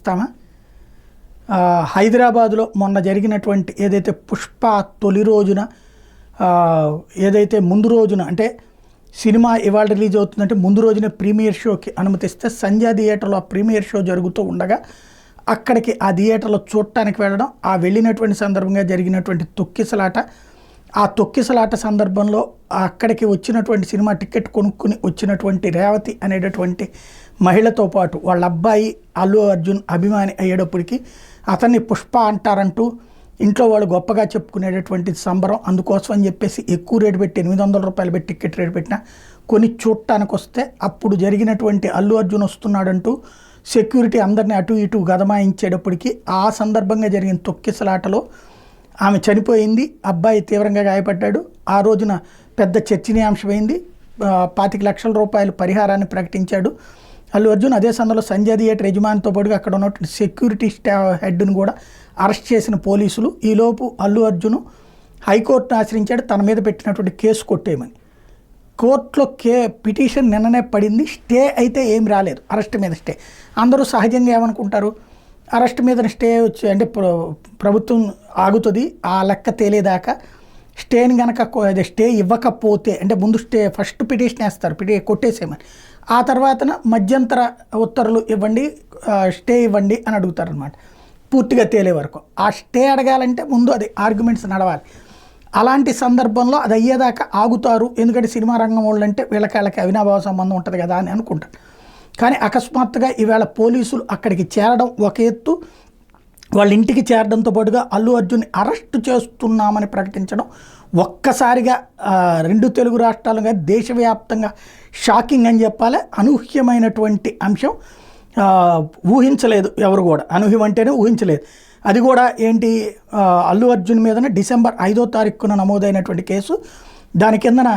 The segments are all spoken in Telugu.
ఇస్తామా? హైదరాబాదులో మొన్న జరిగినటువంటి ఏదైతే పుష్ప తొలి రోజున ఏదైతే ముందు రోజున అంటే సినిమా ఇవాళ రిలీజ్ అవుతుందంటే ముందు రోజున ప్రీమియర్ షోకి అనుమతిస్తే సంధ్యా థియేటర్లో ఆ ప్రీమియర్ షో జరుగుతూ ఉండగా అక్కడికి ఆ థియేటర్లో చూడటానికి వెళ్ళడం, ఆ వెళ్ళినటువంటి సందర్భంగా జరిగినటువంటి తొక్కిసలాట, ఆ తొక్కిసలాట సందర్భంలో అక్కడికి వచ్చినటువంటి సినిమా టికెట్ కొనుక్కుని వచ్చినటువంటి రేవతి అనేటటువంటి మహిళతో పాటు వాళ్ళ అబ్బాయి అల్లు అర్జున్ అభిమాని అయ్యేటప్పటికి అతన్ని పుష్ప అంటారంటూ ఇంట్లో వాళ్ళు గొప్పగా చెప్పుకునేటటువంటి సంబరం. అందుకోసం అని చెప్పేసి ఎక్కువ రేటు పెట్టి 800 రూపాయలు పెట్టి టికెట్ రేటు పెట్టినా కొని చూడటానికి వస్తే అప్పుడు జరిగినటువంటి అల్లు అర్జున్ వస్తున్నాడంటూ సెక్యూరిటీ అందరినీ అటు ఇటు గదమాయించేటప్పటికి ఆ సందర్భంగా జరిగిన తొక్కిసలాటలో ఆమె చనిపోయింది, అబ్బాయి తీవ్రంగా గాయపడ్డాడు. ఆ రోజున పెద్ద చర్చనీయాంశమైంది. 25 లక్షల రూపాయలు పరిహారాన్ని ప్రకటించాడు అల్లు అర్జున్. అదే సందర్భంలో సంజయ్ థియేటర్ యజమానితో పాటుగా అక్కడ ఉన్నటువంటి సెక్యూరిటీ హెడ్ను కూడా అరెస్ట్ చేసిన పోలీసులు. ఈలోపు అల్లు అర్జున్ హైకోర్టును ఆశ్రయించాడు తన మీద పెట్టినటువంటి కేసు కొట్టేయమని. కోర్టులో పిటిషన్ నిన్ననే పడింది. స్టే అయితే ఏం రాలేదు, అరెస్ట్ మీద స్టే. అందరూ సహజంగా ఏమనుకుంటారు, అరెస్ట్ మీద స్టే వచ్చి అంటే ప్రభుత్వం ఆగుతుంది ఆ లెక్క తేలేదాకా. స్టేని కనుక స్టే ఇవ్వకపోతే అంటే ముందు ఫస్ట్ పిటిషన్ వేస్తారు కొట్టేసేయమని, ఆ తర్వాతన మధ్యంతర ఉత్తర్వులు ఇవ్వండి, స్టే ఇవ్వండి అని అడుగుతారనమాట పూర్తిగా తేలే వరకు. ఆ స్టే అడగాలంటే ముందు అది ఆర్గ్యుమెంట్స్ నడవాలి. అలాంటి సందర్భంలో అది అయ్యేదాకా ఆగుతారు. ఎందుకంటే సినిమా రంగం వాళ్ళు అంటే వీళ్ళకి అవినాభావ సంబంధం ఉంటుంది కదా అని అనుకుంటారు. కానీ అకస్మాత్తుగా ఈవేళ పోలీసులు అక్కడికి చేరడం ఒక ఎత్తు, వాళ్ళ ఇంటికి చేరడంతో పాటుగా అల్లు అర్జున్ అరెస్టు చేస్తున్నామని ప్రకటించడం ఒక్కసారిగా 2 తెలుగు రాష్ట్రాలుగా దేశవ్యాప్తంగా షాకింగ్ అని చెప్పాలి. అనూహ్యమైనటువంటి అంశం. ఊహించలేదు ఎవరు కూడా, అనూహ్యం అంటేనే ఊహించలేదు. అది కూడా ఏంటి, అల్లు అర్జున్ మీదన డిసెంబర్ 5వ తారీఖున నమోదైనటువంటి కేసు. దాని కిందన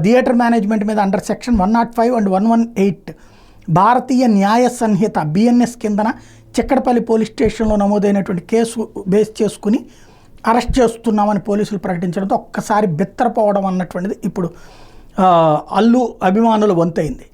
థియేటర్ మేనేజ్మెంట్ మీద అండర్ సెక్షన్ 105 అండ్ 118 భారతీయ న్యాయ సంహిత BNS కిందన చిక్కడపల్లి పోలీస్ స్టేషన్లో నమోదైనటువంటి కేసు బేస్ చేసుకుని అరెస్ట్ చేస్తున్నామని పోలీసులు ప్రకటించడంతో ఒక్కసారి బిత్తరపోవడం అన్నటువంటిది ఇప్పుడు అల్లు అభిమానుల వంతైంది.